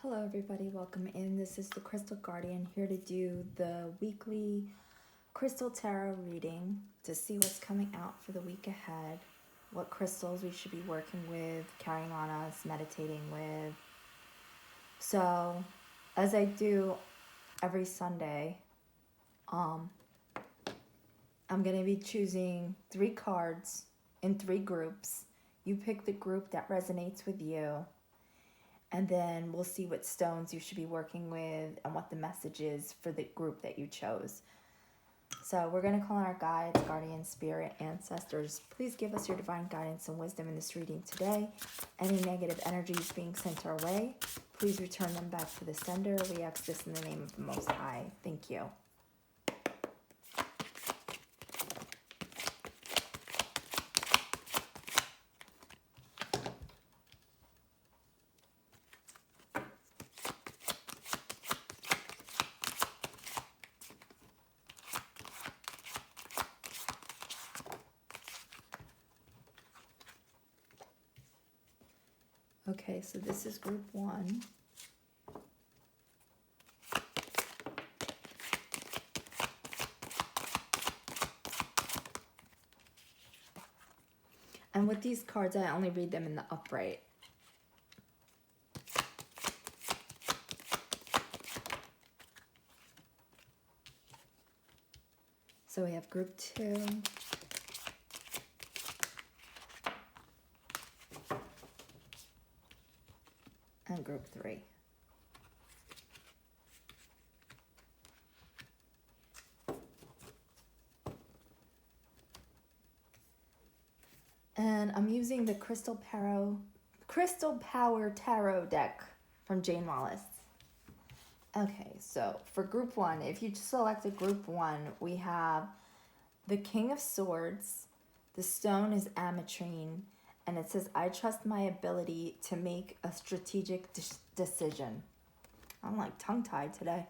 Hello everybody, welcome in. This is the Crystal Guardian here to do the weekly Crystal Tarot reading to see what's coming out for the week ahead, what crystals we should be working with, carrying on us, meditating with. So, as I do every Sunday, I'm going to be choosing 3 cards in 3 groups. You pick the group that resonates with you. And then we'll see what stones you should be working with and what the message is for the group that you chose. So we're going to call on our guides, guardians, spirit, ancestors. Please give us your divine guidance and wisdom in this reading today. Any negative energies being sent our way, please return them back to the sender. We ask this in the name of the Most High. Thank you. Okay, so this is group 1. And with these cards, I only read them in the upright. So we have group 2. And group 3. And I'm using the Crystal Power Tarot deck from Jane Wallace. Okay, so for group 1, if you selected group 1, we have the King of Swords. The stone is ametrine, and it says, I trust my ability to make a strategic decision. I'm like tongue-tied today.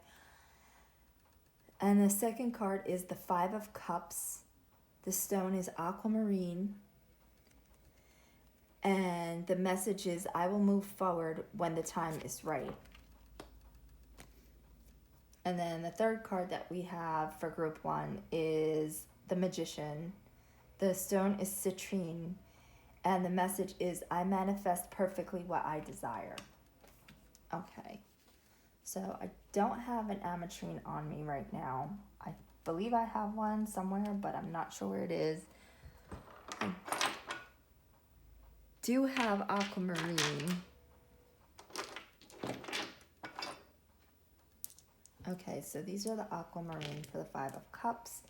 And the second card is the 5 of Cups. The stone is aquamarine. And the message is, I will move forward when the time is right. And then the third card that we have for group 1 is the Magician. The stone is citrine. And the message is, I manifest perfectly what I desire. Okay. So I don't have an ametrine on me right now. I believe I have one somewhere, but I'm not sure where it is. I do have aquamarine. Okay, so these are the aquamarine for the 5 of Cups.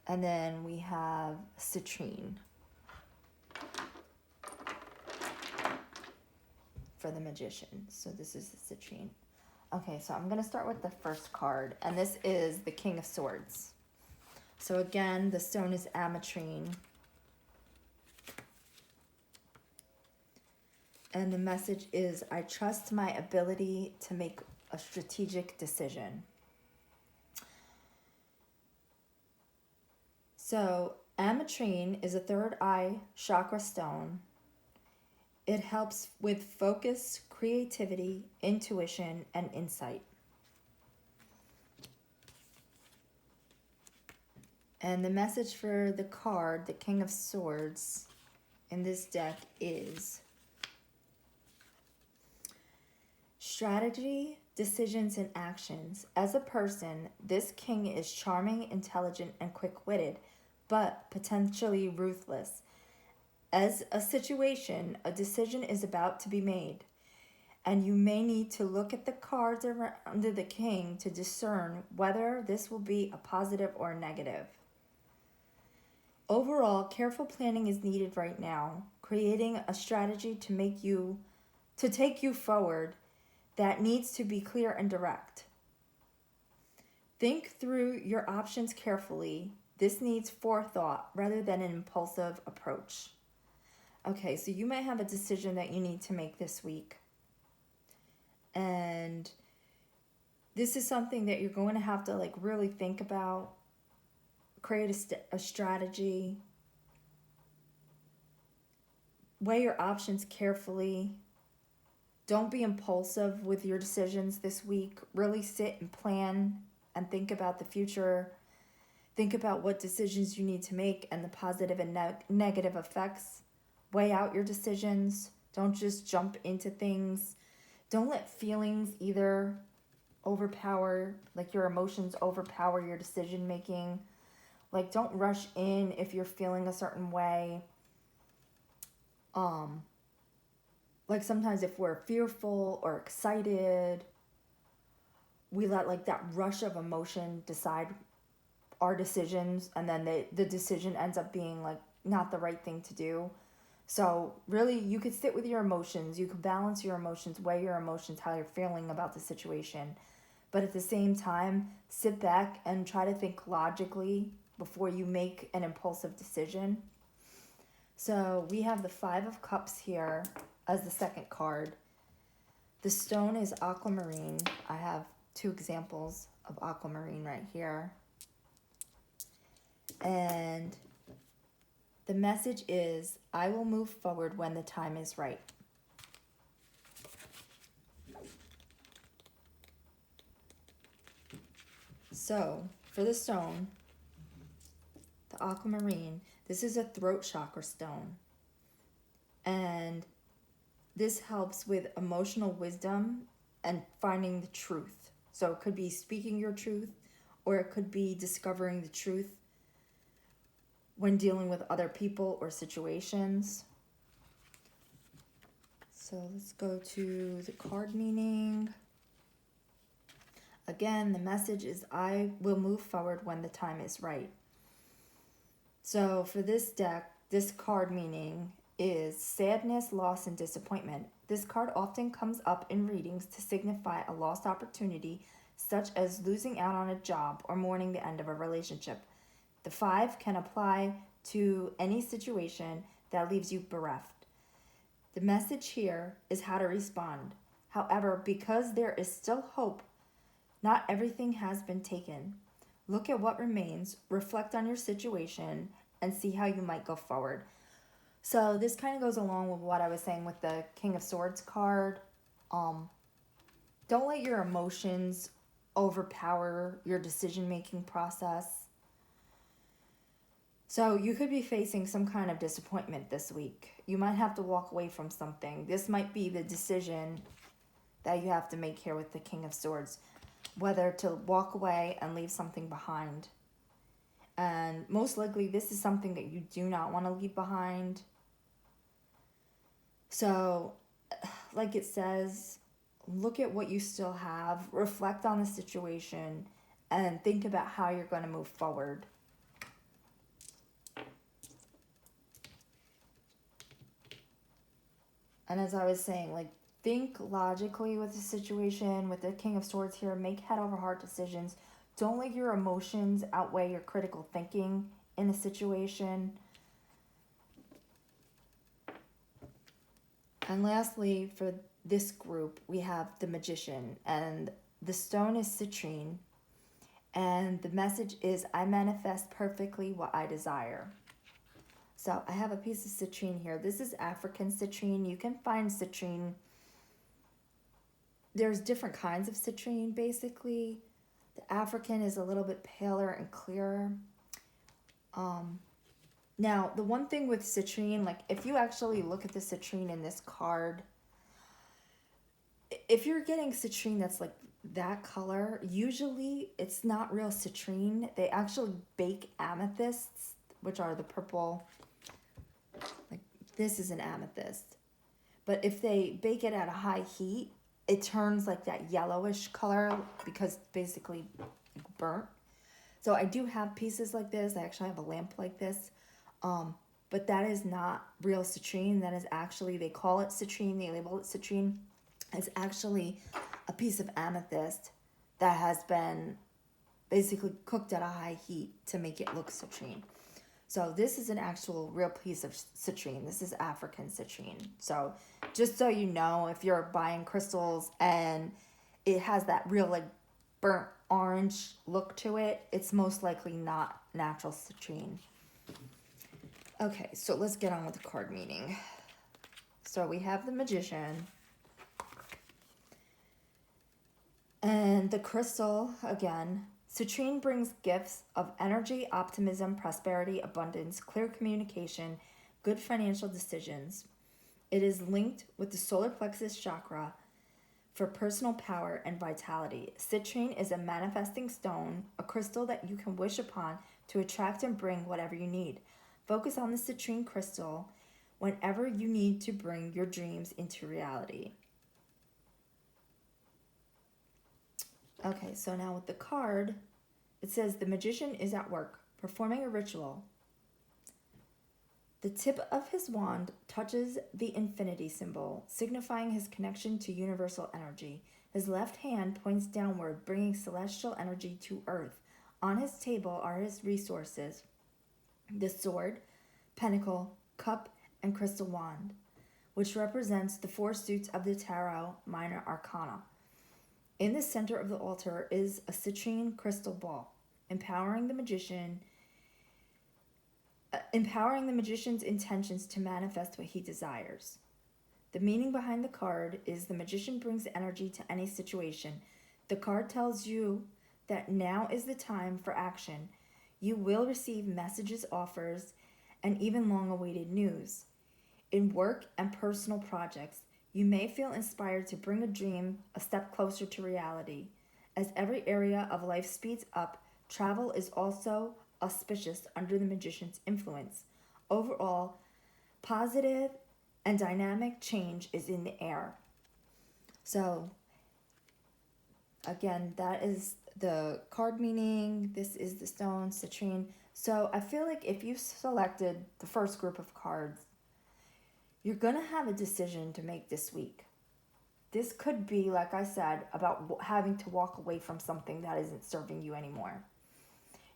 And then we have citrine for the Magician. So this is the citrine. Okay, so I'm going to start with the first card. And this is the King of Swords. So again, the stone is ametrine. And the message is, I trust my ability to make a strategic decision. So ametrine is a third eye chakra stone. It helps with focus, creativity, intuition, and insight. And the message for the card, the King of Swords, in this deck is strategy, decisions, and actions. As a person, this king is charming, intelligent, and quick-witted, but potentially ruthless. As a situation, a decision is about to be made, and you may need to look at the cards around the king to discern whether this will be a positive or a negative. Overall, careful planning is needed right now, creating a strategy to take you forward that needs to be clear and direct. Think through your options carefully. This needs forethought rather than an impulsive approach. Okay, so you may have a decision that you need to make this week. And this is something that you're going to have to really think about, create a strategy, weigh your options carefully. Don't be impulsive with your decisions this week. Really sit and plan and think about the future. Think about what decisions you need to make and the positive and negative effects. Weigh out your decisions. Don't just jump into things. Don't let feelings either overpower, like your emotions overpower your decision making. Like, don't rush in if you're feeling a certain way. Like sometimes if we're fearful or excited, we let like that rush of emotion decide our decisions, and then the decision ends up being like not the right thing to do. So really, you could sit with your emotions, you could balance your emotions, weigh your emotions, how you're feeling about the situation, but at the same time sit back and try to think logically before you make an impulsive decision. So we have the Five of Cups here as the second card. The stone is aquamarine. I have 2 examples of aquamarine right here. And the message is, I will move forward when the time is right. So, for the stone, the aquamarine, this is a throat chakra stone. And this helps with emotional wisdom and finding the truth. So it could be speaking your truth, or it could be discovering the truth when dealing with other people or situations. So let's go to the card meaning. Again, the message is, I will move forward when the time is right. So for this deck, this card meaning is sadness, loss, and disappointment. This card often comes up in readings to signify a lost opportunity, such as losing out on a job or mourning the end of a relationship. The 5 can apply to any situation that leaves you bereft. The message here is how to respond. However, because there is still hope, not everything has been taken. Look at what remains, reflect on your situation, and see how you might go forward. So this kind of goes along with what I was saying with the King of Swords card. Don't let your emotions overpower your decision-making process. So you could be facing some kind of disappointment this week. You might have to walk away from something. This might be the decision that you have to make here with the King of Swords, whether to walk away and leave something behind. And most likely this is something that you do not want to leave behind. So, like it says, look at what you still have, reflect on the situation, and think about how you're going to move forward. And as I was saying, like, think logically with the situation. With the King of Swords here, make head over heart decisions. Don't let your emotions outweigh your critical thinking in a situation. And lastly, for this group, we have the Magician, and the stone is citrine, and the message is, I manifest perfectly what I desire. So I have a piece of citrine here. This is African citrine. You can find citrine. There's different kinds of citrine, basically. The African is a little bit paler and clearer. Now, the one thing with citrine, like if you actually look at the citrine in this card, if you're getting citrine that's like that color, usually it's not real citrine. They actually bake amethysts, which are the purple, like this is an amethyst. But if they bake it at a high heat, it turns like that yellowish color because basically burnt. So I do have pieces like this. I actually have a lamp like this. But that is not real citrine. That is actually, they call it citrine, they label it citrine. It's actually a piece of amethyst that has been basically cooked at a high heat to make it look citrine. So this is an actual real piece of citrine. This is African citrine. So just so you know, if you're buying crystals and it has that real like burnt orange look to it, it's most likely not natural citrine. Okay, so let's get on with the card meaning. So we have the Magician. then the crystal, again, citrine brings gifts of energy, optimism, prosperity, abundance, clear communication, good financial decisions. It is linked with the solar plexus chakra for personal power and vitality. Citrine is a manifesting stone, a crystal that you can wish upon to attract and bring whatever you need. Focus on the citrine crystal whenever you need to bring your dreams into reality. Okay, so now with the card, it says the magician is at work, performing a ritual. The tip of his wand touches the infinity symbol, signifying his connection to universal energy. His left hand points downward, bringing celestial energy to earth. On his table are his resources: the sword, pentacle, cup, and crystal wand, which represents the four suits of the tarot minor arcana. In the center of the altar is a citrine crystal ball, empowering the magician's intentions to manifest what he desires. The meaning behind the card is the magician brings energy to any situation. The card tells you that now is the time for action. You will receive messages, offers, and even long-awaited news. In work and personal projects, you may feel inspired to bring a dream a step closer to reality. As every area of life speeds up, travel is also auspicious under the magician's influence. Overall, positive and dynamic change is in the air. So, again, that is the card meaning. This is the stone, citrine. So I feel like if you selected the first group of cards, you're going to have a decision to make this week. This could be, like I said, about having to walk away from something that isn't serving you anymore.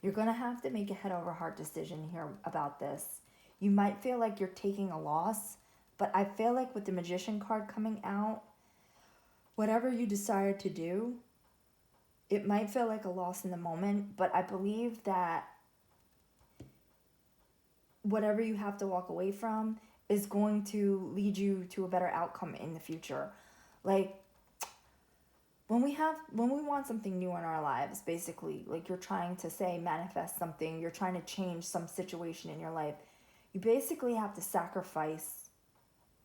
You're going to have to make a head over heart decision here about this. You might feel like you're taking a loss, but I feel like with the Magician card coming out, whatever you decide to do, it might feel like a loss in the moment, but I believe that whatever you have to walk away from is going to lead you to a better outcome in the future. Like, when we want something new in our lives, basically, like you're trying to say manifest something, you're trying to change some situation in your life, you basically have to sacrifice,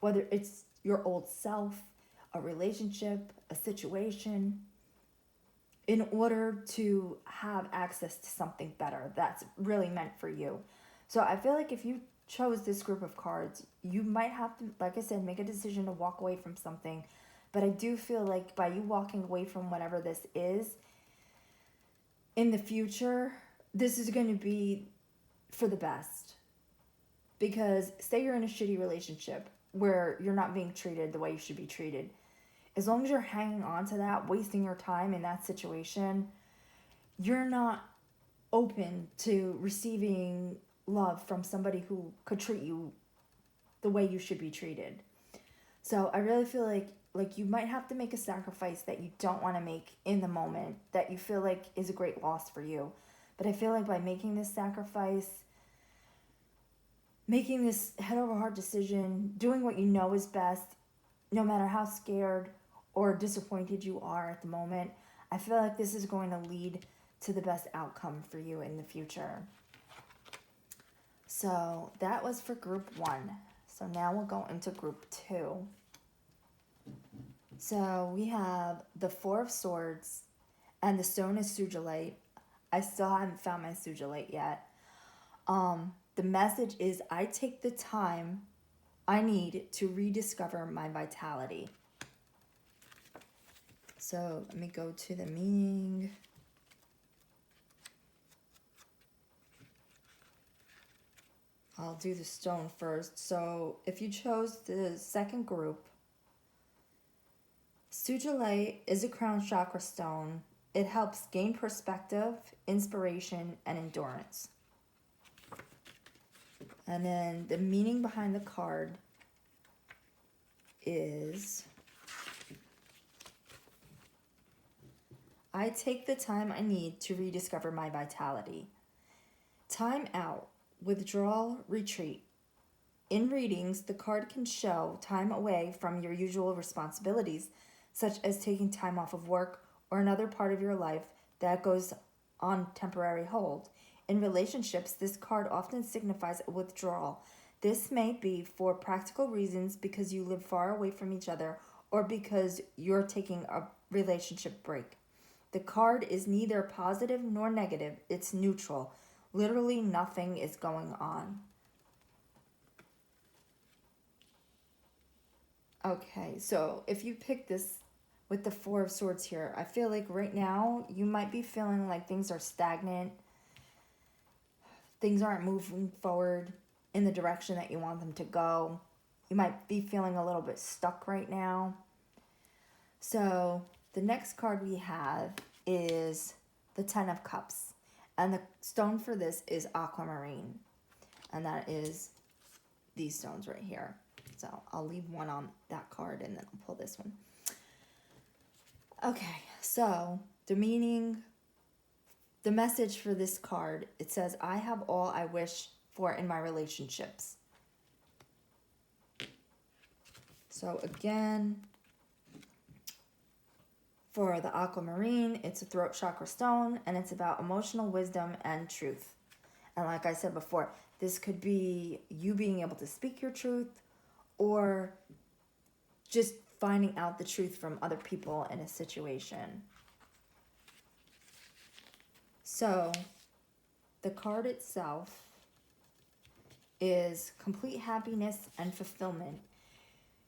whether it's your old self, a relationship, a situation, in order to have access to something better that's really meant for you. So I feel like if you chose this group of cards, you might have to, like I said, make a decision to walk away from something. But I do feel like by you walking away from whatever this is, in the future, this is going to be for the best. Because say you're in a shitty relationship where you're not being treated the way you should be treated. As long as you're hanging on to that, wasting your time in that situation, you're not open to receiving love from somebody who could treat you the way you should be treated. So I really feel like you might have to make a sacrifice that you don't want to make in the moment, that you feel like is a great loss for you. But I feel like by making this sacrifice, making this head over heart decision, doing what you know is best, no matter how scared or disappointed you are at the moment, I feel like this is going to lead to the best outcome for you in the future. So that was for group 1. So now we'll go into group 2. So we have the Four of Swords, and the stone is sugilite. I still haven't found my sugilite yet. The message is, I take the time I need to rediscover my vitality. So let me go to the meaning. I'll do the stone first. So if you chose the second group, sugilite is a crown chakra stone. It helps gain perspective, inspiration, and endurance. And then the meaning behind the card is, I take the time I need to rediscover my vitality. Time out, withdrawal, retreat. In readings, the card can show time away from your usual responsibilities, such as taking time off of work or another part of your life that goes on temporary hold. In relationships, this card often signifies a withdrawal. This may be for practical reasons because you live far away from each other or because you're taking a relationship break. The card is neither positive nor negative, it's neutral. Literally nothing is going on. Okay, so if you pick this with the Four of Swords here, I feel like right now you might be feeling like things are stagnant. Things aren't moving forward in the direction that you want them to go. You might be feeling a little bit stuck right now. So the next card we have is the Ten of Cups. And the stone for this is aquamarine. And that is these stones right here. So I'll leave one on that card and then I'll pull this one. Okay, so the meaning, the message for this card, it says, I have all I wish for in my relationships. So again, for the aquamarine, it's a throat chakra stone and it's about emotional wisdom and truth. And like I said before, this could be you being able to speak your truth or just finding out the truth from other people in a situation. So the card itself is complete happiness and fulfillment.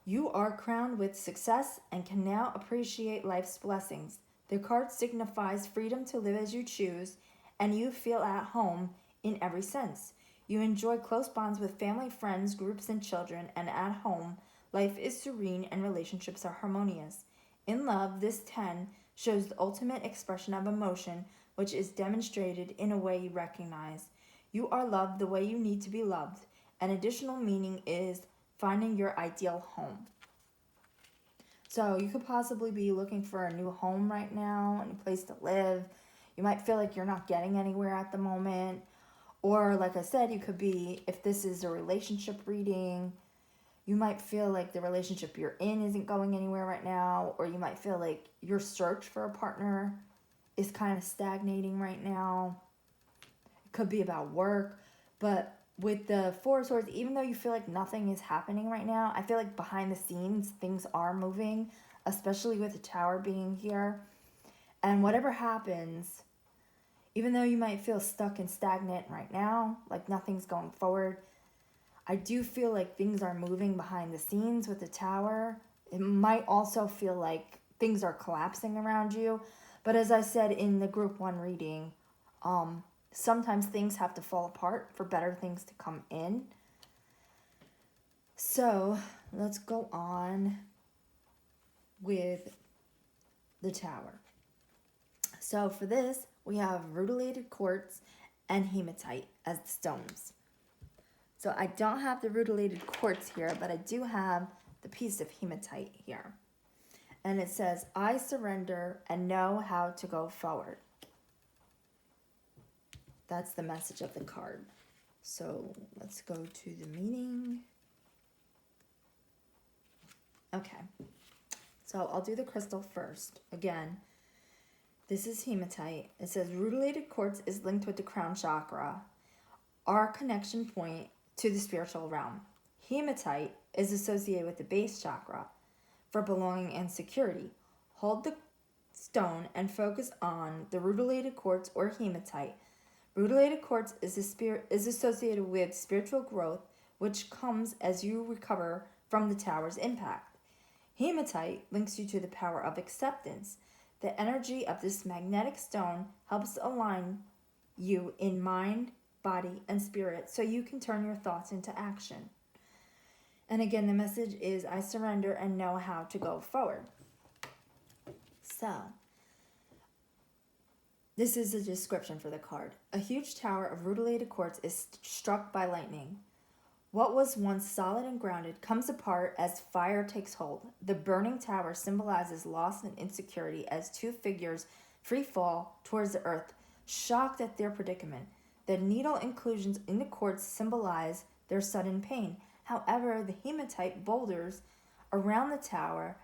You are crowned with success and can now appreciate life's blessings. The card signifies freedom to live as you choose, and you feel at home in every sense. You enjoy close bonds with family, friends, groups, and children, and at home, life is serene and relationships are harmonious. In love, this 10 shows the ultimate expression of emotion, which is demonstrated in a way you recognize. You are loved the way you need to be loved. An additional meaning is finding your ideal home. So you could possibly be looking for a new home right now, a new place to live. You might feel like you're not getting anywhere at the moment. Or like I said, you could be, if this is a relationship reading, you might feel like the relationship you're in isn't going anywhere right now. Or you might feel like your search for a partner is kind of stagnating right now. It could be about work. But with the Four of Swords, even though you feel like nothing is happening right now, I feel like behind the scenes things are moving, especially with the Tower being here. And whatever happens, even though you might feel stuck and stagnant right now, like nothing's going forward, I do feel like things are moving behind the scenes with the Tower. It might also feel like things are collapsing around you. But as I said in the group 1 reading, sometimes things have to fall apart for better things to come in. So let's go on with the Tower. So for this, we have rutilated quartz and hematite as the stones. So I don't have the rutilated quartz here, but I do have the piece of hematite here. And it says, I surrender and know how to go forward. That's the message of the card. So let's go to the meaning. Okay. So I'll do the crystal first. Again, this is hematite. It says rutilated quartz is linked with the crown chakra, our connection point to the spiritual realm. Hematite is associated with the base chakra for belonging and security. Hold the stone and focus on the rutilated quartz or hematite. Rutilated quartz is associated with spiritual growth, which comes as you recover from the Tower's impact. Hematite links you to the power of acceptance. The energy of this magnetic stone helps align you in mind, body, and spirit so you can turn your thoughts into action. And again, the message is, I surrender and know how to go forward. So, this is a description for the card. A huge tower of rutilated quartz is struck by lightning. What was once solid and grounded comes apart as fire takes hold. The burning tower symbolizes loss and insecurity as two figures free fall towards the earth, shocked at their predicament. The needle inclusions in the quartz symbolize their sudden pain. However, the hematite boulders around the tower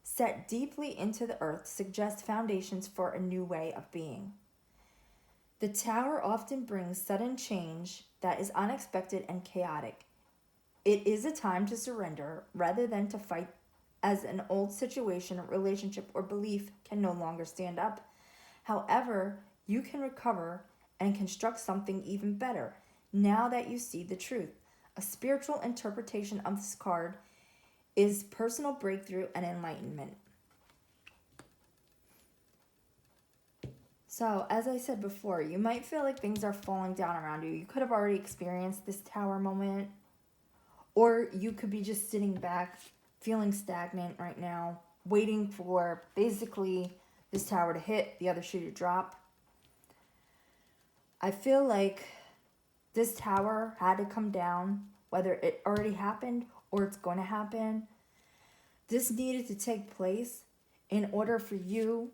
set deeply into the earth suggest foundations for a new way of being. The tower often brings sudden change that is unexpected and chaotic. It is a time to surrender rather than to fight, as an old situation, relationship, or belief can no longer stand up. However, you can recover and construct something even better now that you see the truth. A spiritual interpretation of this card is personal breakthrough and enlightenment. So, as I said before, you might feel like things are falling down around you. You could have already experienced this tower moment, or you could be just sitting back, feeling stagnant right now, waiting for basically this tower to hit, the other shoe to drop. I feel like this tower had to come down, whether it already happened or it's going to happen. This needed to take place in order for you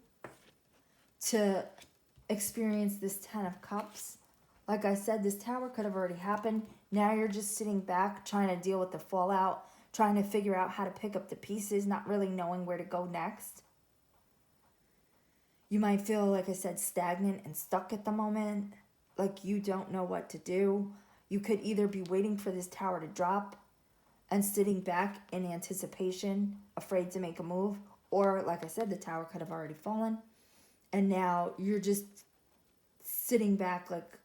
to experience this 10 of Cups. Like I said, this tower could have already happened. Now you're just sitting back trying to deal with the fallout, trying to figure out how to pick up the pieces, not really knowing where to go next. You might feel, like I said, stagnant and stuck at the moment, like you don't know what to do. You could either be waiting for this tower to drop and sitting back in anticipation, afraid to make a move, or like I said, the tower could have already fallen, and now you're just sitting back, like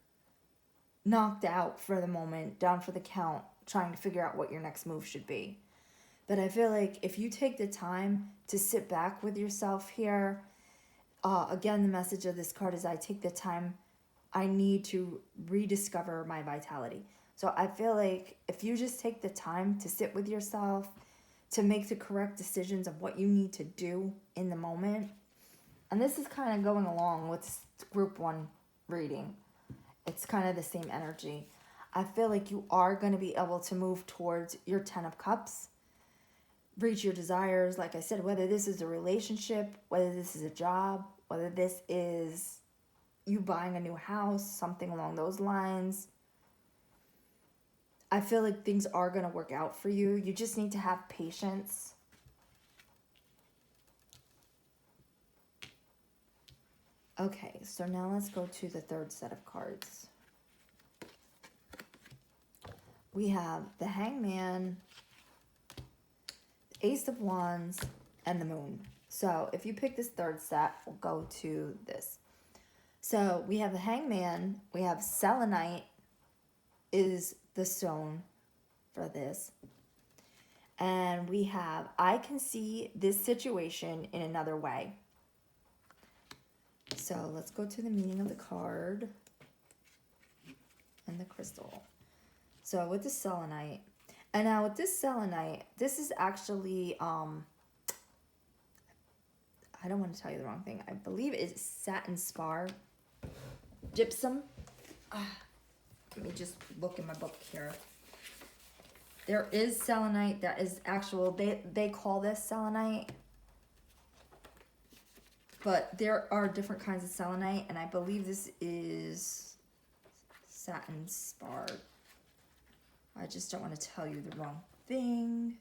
knocked out for the moment, down for the count, trying to figure out what your next move should be. But I feel like if you take the time to sit back with yourself here, again, the message of this card is I take the time I need to rediscover my vitality. So I feel like if you just take the time to sit with yourself, to make the correct decisions of what you need to do in the moment, and this is kind of going along with group 1 reading. It's kind of the same energy. I feel like you are going to be able to move towards your 10 of Cups, reach your desires, like I said, whether this is a relationship, whether this is a job, whether this is you buying a new house, something along those lines. I feel like things are going to work out for you. You just need to have patience. Okay, so now let's go to the third set of cards. We have the Hangman, the Ace of Wands, and the Moon. So if you pick this third set, we'll go to this. So we have the Hangman, we have Selenite is the stone for this. And we have, I can see this situation in another way. So let's go to the meaning of the card and the crystal. So with the selenite, and now with this selenite, this is actually, I don't want to tell you the wrong thing. I believe it's satin spar, gypsum. Let me just look in my book here. There is selenite that is actual, they call this selenite. But there are different kinds of selenite, and I believe this is satin spar. I just don't want to tell you the wrong thing.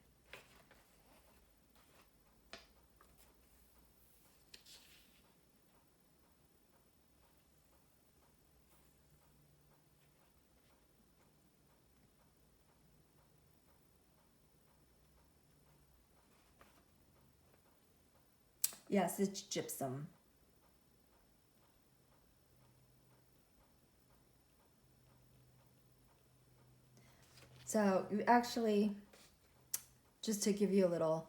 Yes, it's gypsum. So you actually, just to give you a little,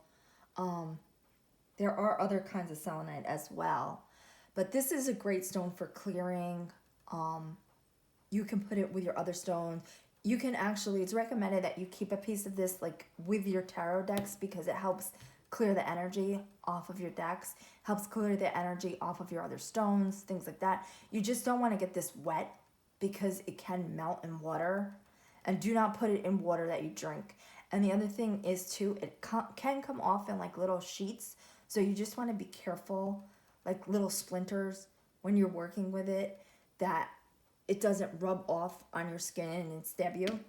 there are other kinds of selenite as well. But this is a great stone for clearing. You can put it with your other stones. You can actually, it's recommended that you keep a piece of this like with your tarot decks because it helps clear the energy off of your decks, helps clear the energy off of your other stones, things like that. You just don't want to get this wet because it can melt in water, and do not put it in water that you drink. And the other thing is too, it can come off in like little sheets, so you just want to be careful, like little splinters when you're working with it, that it doesn't rub off on your skin and stab you.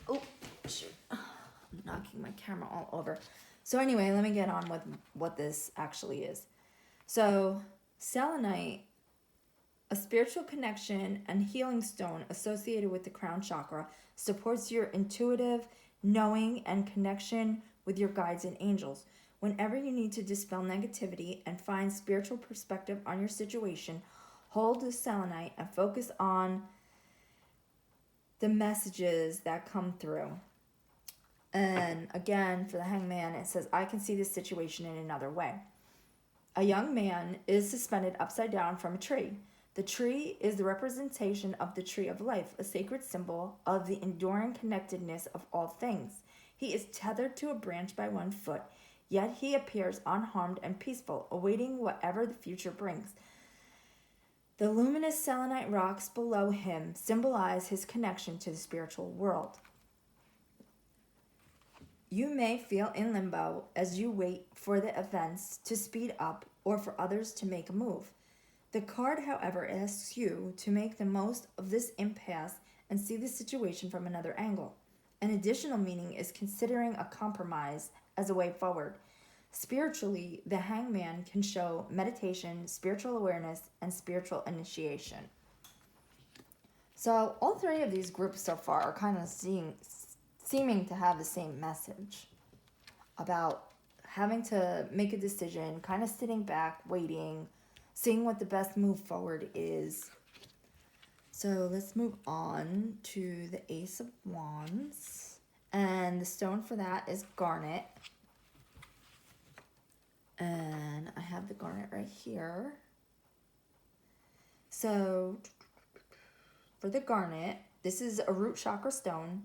Oh, shoot. I'm knocking my camera all over. So anyway, let me get on with what this actually is. So selenite, a spiritual connection and healing stone associated with the crown chakra, supports your intuitive knowing and connection with your guides and angels. Whenever you need to dispel negativity and find spiritual perspective on your situation, hold the selenite and focus on the messages that come through. And again, for the hangman, it says, I can see this situation in another way. A young man is suspended upside down from a tree. The tree is the representation of the tree of life, a sacred symbol of the enduring connectedness of all things. He is tethered to a branch by one foot, yet he appears unharmed and peaceful, awaiting whatever the future brings. The luminous selenite rocks below him symbolize his connection to the spiritual world. You may feel in limbo as you wait for the events to speed up or for others to make a move. The card, however, asks you to make the most of this impasse and see the situation from another angle. An additional meaning is considering a compromise as a way forward. Spiritually, the hangman can show meditation, spiritual awareness, and spiritual initiation. So all three of these groups so far are kind of seeming to have the same message about having to make a decision, kind of sitting back, waiting, seeing what the best move forward is. So let's move on to the Ace of Wands. And the stone for that is garnet. And I have the garnet right here. So for the garnet, this is a root chakra stone.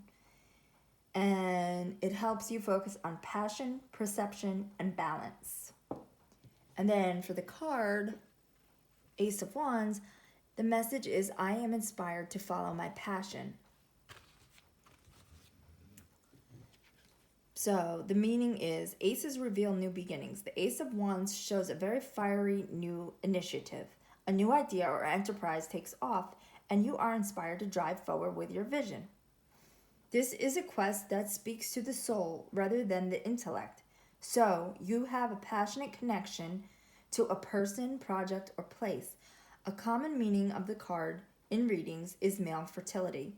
And it helps you focus on passion, perception, and balance. And then for the card, Ace of Wands, the message is, I am inspired to follow my passion. So the meaning is, aces reveal new beginnings. The Ace of Wands shows a very fiery new initiative. A new idea or enterprise takes off, and you are inspired to drive forward with your vision. This is a quest that speaks to the soul rather than the intellect. So you have a passionate connection to a person, project, or place. A common meaning of the card in readings is male fertility.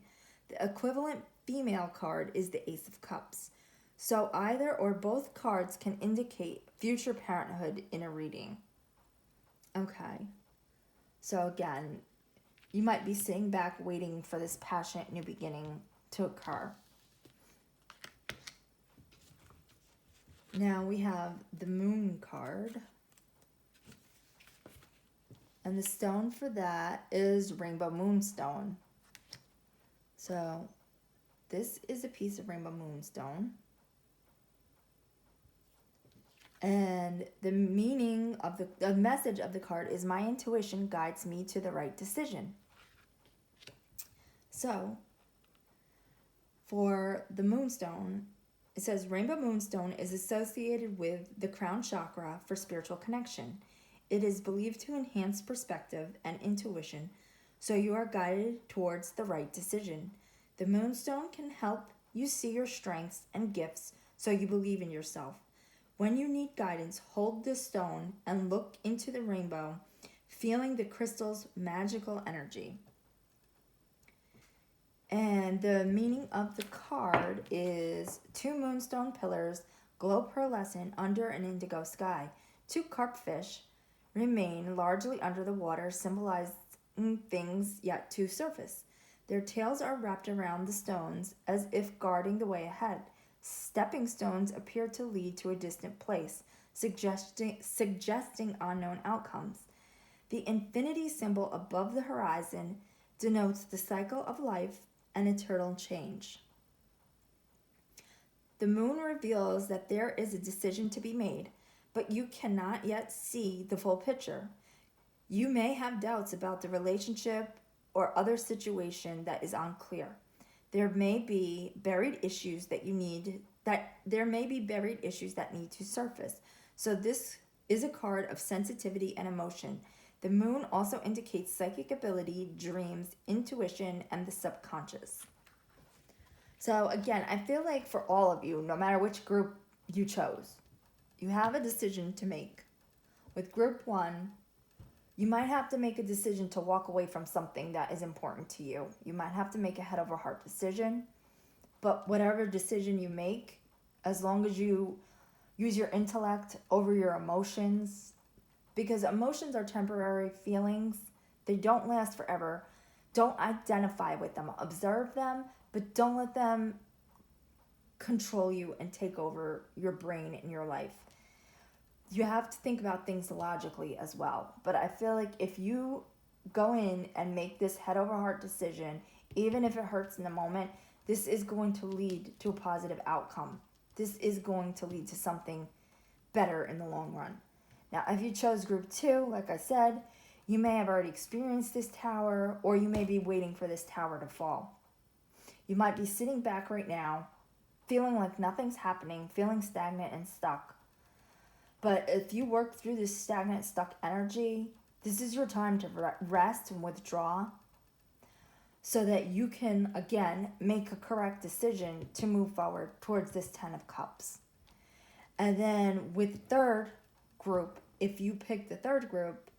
The equivalent female card is the Ace of Cups. So either or both cards can indicate future parenthood in a reading. Okay. So again, you might be sitting back waiting for this passionate new beginning to occur. Now we have the Moon card. And the stone for that is Rainbow Moonstone. So this is a piece of Rainbow Moonstone. And the meaning of the message of the card is, my intuition guides me to the right decision. So for the Moonstone, it says Rainbow Moonstone is associated with the crown chakra for spiritual connection. It is believed to enhance perspective and intuition, so you are guided towards the right decision. The Moonstone can help you see your strengths and gifts, so you believe in yourself. When you need guidance, hold the stone and look into the rainbow, feeling the crystal's magical energy. And the meaning of the card is, 2 moonstone pillars glow pearlescent under an indigo sky. 2 carpfish remain largely under the water, symbolizing things yet to surface. Their tails are wrapped around the stones as if guarding the way ahead. Stepping stones appear to lead to a distant place, suggesting unknown outcomes. The infinity symbol above the horizon denotes the cycle of life and eternal change. The moon reveals that there is a decision to be made, but you cannot yet see the full picture. You may have doubts about the relationship or other situation that is unclear. There may be buried issues that need to surface. So this is a card of sensitivity and emotion. The moon also indicates psychic ability, dreams, intuition, and the subconscious. So again, I feel like for all of you, no matter which group you chose, you have a decision to make. With group 1, you might have to make a decision to walk away from something that is important to you. You might have to make a head over heart decision. But whatever decision you make, as long as you use your intellect over your emotions, because emotions are temporary feelings, they don't last forever. Don't identify with them. Observe them, but don't let them control you and take over your brain and your life. You have to think about things logically as well. But I feel like if you go in and make this head over heart decision, even if it hurts in the moment, this is going to lead to a positive outcome. This is going to lead to something better in the long run. Now, if you chose group 2, like I said, you may have already experienced this tower, or you may be waiting for this tower to fall. You might be sitting back right now, feeling like nothing's happening, feeling stagnant and stuck. But if you work through this stagnant, stuck energy, this is your time to rest and withdraw so that you can, again, make a correct decision to move forward towards this 10 of Cups. And then with third group, if you pick the third group,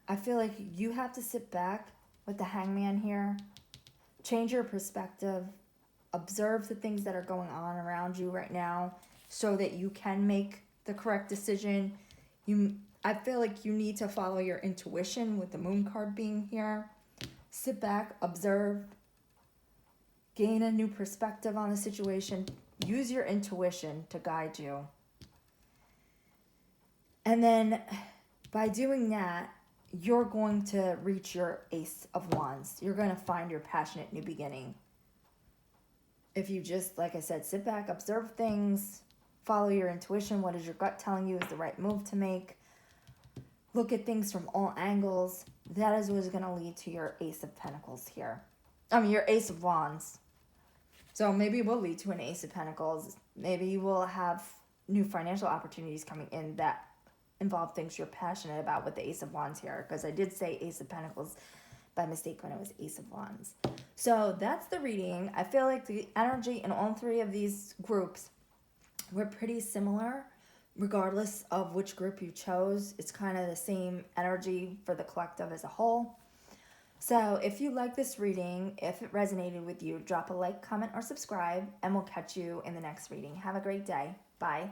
I feel like you have to sit back with the Hangman here, change your perspective, observe the things that are going on around you right now so that you can make the correct decision. I feel like you need to follow your intuition with the Moon card being here. Sit back, observe, gain a new perspective on the situation. Use your intuition to guide you. And then by doing that, you're going to reach your Ace of Wands. You're going to find your passionate new beginning. If you just, like I said, sit back, observe things, follow your intuition. What is your gut telling you is the right move to make? Look at things from all angles. That is what is going to lead to your Ace of Pentacles here. Your Ace of Wands. So maybe it will lead to an Ace of Pentacles. Maybe you will have new financial opportunities coming in that involve things you're passionate about with the Ace of Wands here. Because I did say Ace of Pentacles by mistake when it was Ace of Wands. So that's the reading. I feel like the energy in all 3 of these groups were pretty similar, regardless of which group you chose. It's kind of the same energy for the collective as a whole. So if you like this reading, if it resonated with you, drop a like, comment, or subscribe, and we'll catch you in the next reading. Have a great day. Bye.